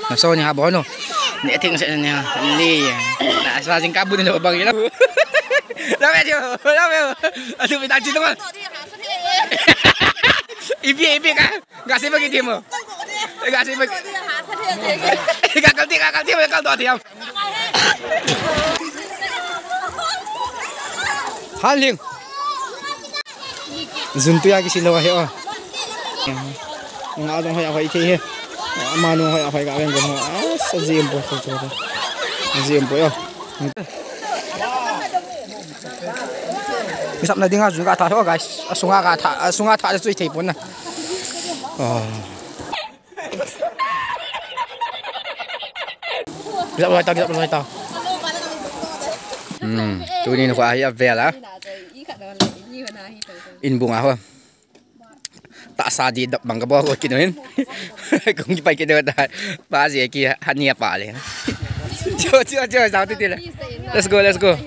Nó sâu nhà bó nó. Nè thịnh sẽ nè lì. Đã sao chính cá bún được bằng cái đó. Đâu mẹ chưa? Đâu mẹ. Aduh minta cinta kan. Ibi kan. Enggak sih bagi tim. Enggak sih bagi. Kakak tim kakak dua tim. Haling. Zuntu ya kisil lo heo. Ngao dong hoi thi he. Manu hoi ka ben gom. Sa zim po so. Zim po yo. Sắp này đi ngang chúng ta thả thôi guys, xuống thả cho chơi bốn này. Dập rồi tao. Tôi đi nó qua hier về là. In bunga ho. Tak sadi đập bằng cái bao của kia cũng phải cái đó ba gì kia hắn nhẹ bà liền. Chưa sao tiếp này. Let's go.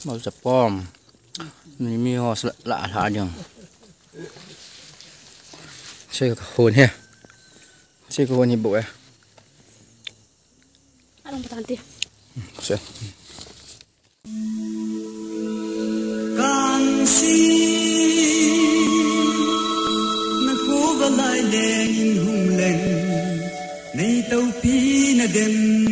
Mau sepom, ni mi ho lạ thả nhung. Chơi hồn he, chơi hồn như bộ à? Anh không tàn Chơi. Càng si, na cố vào lại đèn hùng lên, nay tàu pi na đêm.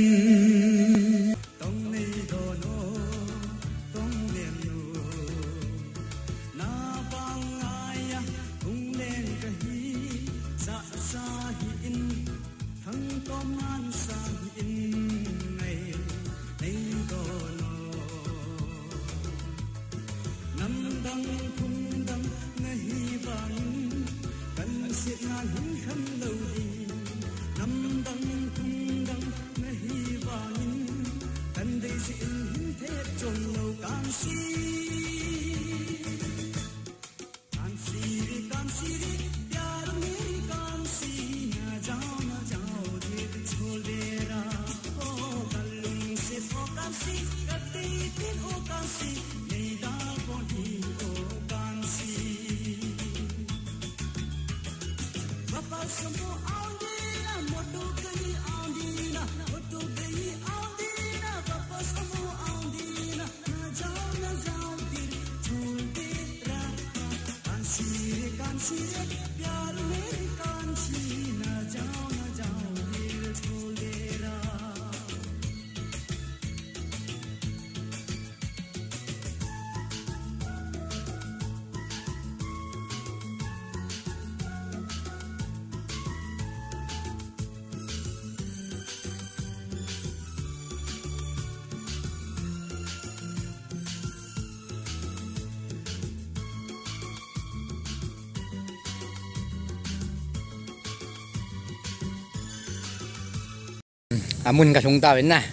Amun ka sung tawin na.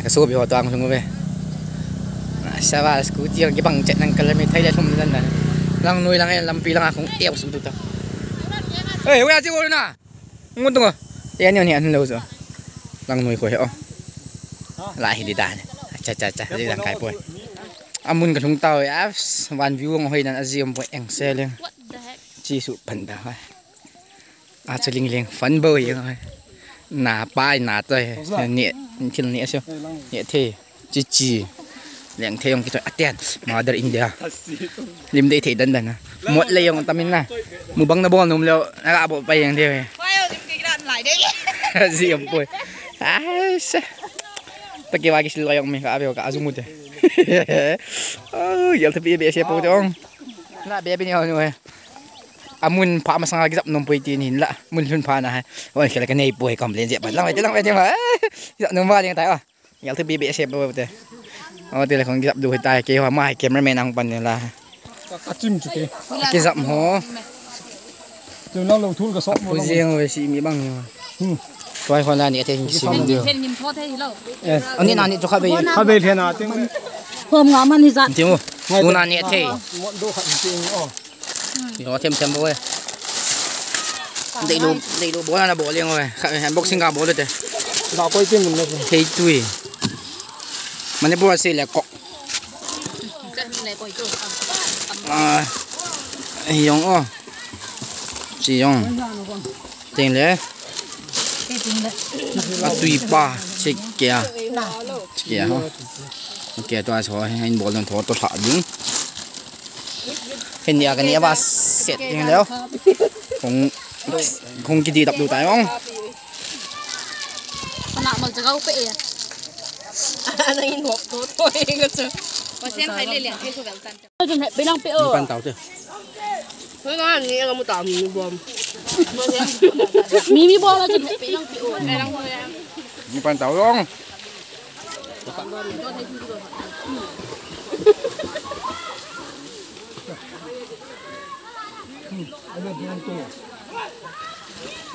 Kasup yo tuang sung be. Sawa scooty ang gibang chat ng kalamit hay sum dan na. Lang nuy lang ay lampi lang akong tiyaw sa tuta. Hey, wala siguro na. Ngunto ko. Yan yun yan lo so. Lang nuy ko he oh. Lahi di dan. Cha di lang kai po. Amun ka sung taw apps one view ng hoy nan azium po eng selling. Chi su panda ha. Chuling ling fun boy yung nà pai nà tơi nhẹ trên nhẹ xíu nhẹ thế chi lẹng thế ông cái thôi tiền mother India lim đây thì đần à một lấy ông tamin na mua băng na bom nôm leo na gặp bộ bay yang thế gì ông bôi ta kêu ai cái ông mình cả biểu cả zoom một thế giờ thì bị xe bôi ông na bé bên nhau rồi amun pa masang agap nung puitin hin la mun hun pa na ha oi kala ka nei puai complain je ba lang ai ma ya nung ba ding tai a yal thu bi be se bo te o te la khong gap du tai ke wa mai cameraman ang pan la ka chim chu ke zap ho chu nó lâu thul ka sop mo riêng we si mi bang ni toi khon la ni te si mi dio ani na ni chu kha be the na ting hôm ngõ man hi zat ti mo nu na ni the do kha ting o nó thêm bố đầy đủ bố là bố liền rồi boxing cả bố được đấy nó quay tim mình thấy tùy mà nếu bố sẽ là cọ giống chị không tiền lẽ tùy ba chị kìa hả kìa tôi cho anh bỏ lên thổ tôi thả đúng hình như cái này ba sét như thế không cái gì đập đủ tay không Anak mag jagaw pa eh. Nangin hộp tốt thôi cơ chứ. Mà xem thấy lên liền cái số vẹo tan. Jun he bilang PO. pan tàu chứ Nó nói là nghe kamu tao mình bom. Mimi bola jun he bilang PO. pan tàu không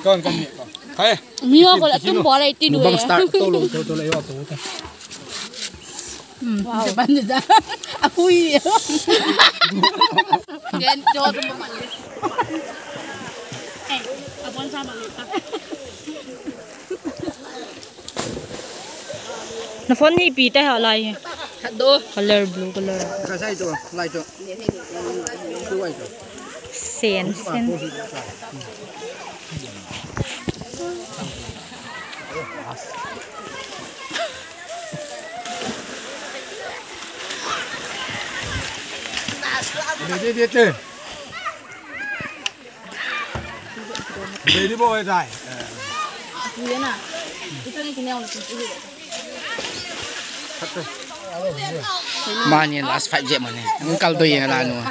con thấy Mio ko la tum bola iti du. bang start to lấy vào tủ Wow. Ban dia. Aku iya. Gen cho tụi mình. Abon sama kita. Nó phun thì bị tay họ lại. Thật đô. Color blue color. cái sai chỗ lại chỗ đuôi chỗ Sen. đi chơi đi bơi dài Kuya na. Ito ni kinaw na mà nhìn last 5 jet mà này muốn câu tùy là nữa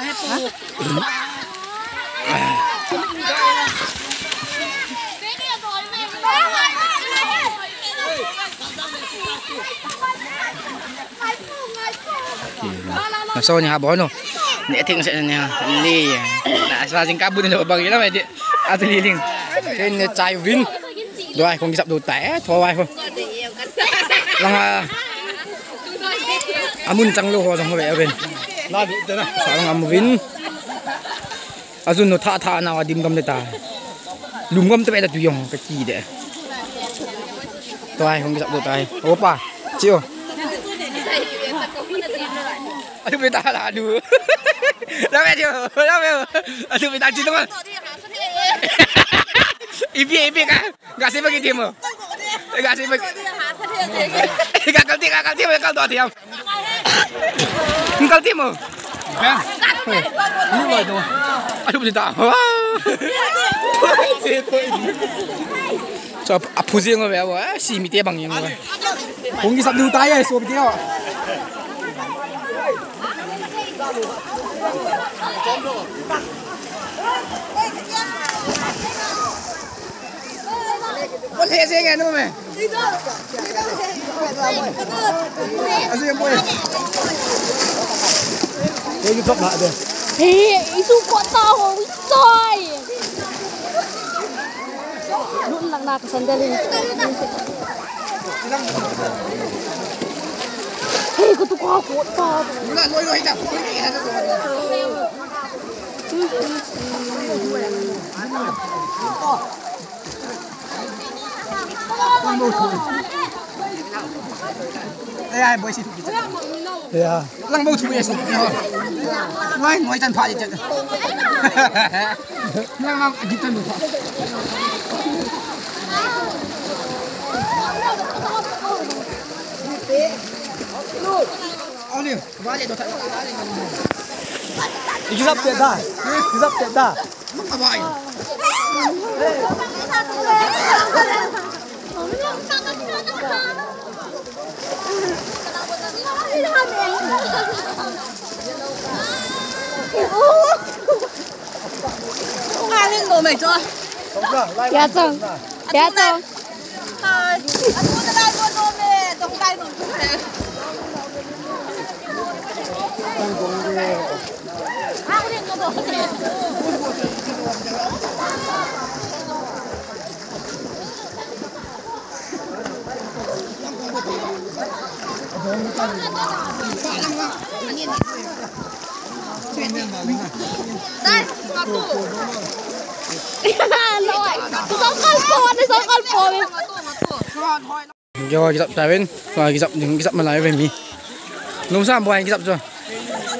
mà sao nhà bói nó nè thiên sẽ nè đi đã ra trên cá bún rồi bằng cái đó mày chị à tôi đi liền trên chai vin rồi không sập đồ té thôi ai không là amun chẳng lâu rồi vậy bên sao làm vin azun nó thả nào dim gam ta lùm gam tới đây tụi dùng cái gì đấy tôi không sập đồ tay opa chịu aduh beta lah aduh dah betul aduh beta cinta kan ibi kan enggak sih begitu mah enggak sih begitu enggak kalti kal dua tiam kalti mah kan ini tu aduh beta so apa sih ngau berapa si miti bang yang ngau Honggi sab du tay so begitu boleh sih kan tu meh asyik boleh ini top nak dia isu kok tahu coy. Lu nak sandal ini. Hei, kau tu kau tahu. Mula loi dah. Ai bơi xịt. Dạ. Lăng bầu thủy xịt. Nói chân thoại chết. Lăng đi chân được. Ông đi, vào đây đồ thật. Ikisap tiada. Ikisap tiada. Apa baik? Ai lên đồ mày cho? Dạ chồng. Dạ chồng. Anh muốn đây mua đồ mẹ, trong đây đồ mẹ. Đây, vào tủ. Lỗi. Sao con phô đi. Rồi cái dập tại bên, rồi cái dập mà lại về mi. Nông sản bò cái dập rồi.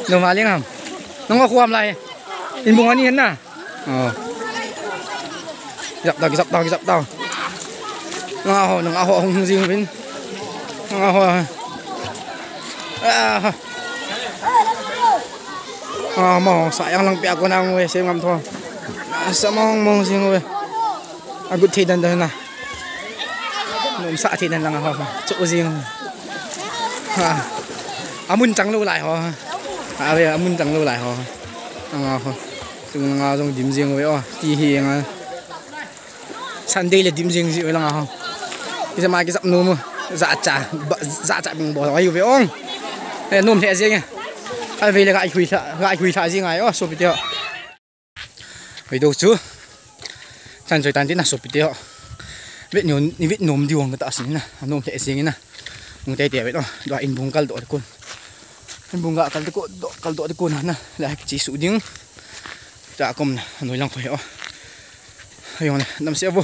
Nông mà liên hàm. Nông có khoam lại. In bùng anh yên nè. dập tàu ngao không riêng bên ngao mong sai yang lang pia ko nang we xem ngam thôi sa mong riêng we agut thi dan na nôm sa thi dan lang ho chỗ riêng amun trắng lâu lại ho bây giờ amun trắng lâu lại ho ngao trong điểm riêng với đi hiền Sunday là điểm riêng gì với là không bây giờ mai cái dặm nôm dạ chả bằng bỏ nói với ông này nôm thẻ riêng nha ai về là gãi quỳ thả riêng này số bị tiêu về đâu chứ chân trời tan tiến là số bị tiêu vết nôm điều người ta xin nè nôm thẻ riêng nè người ta tiệt vậy đó đoạn in bung cal độ con in bung gạo cal độ con nè là chỉ số tiếng dạ cùng nồi lòng phải rồi này nằm xe vô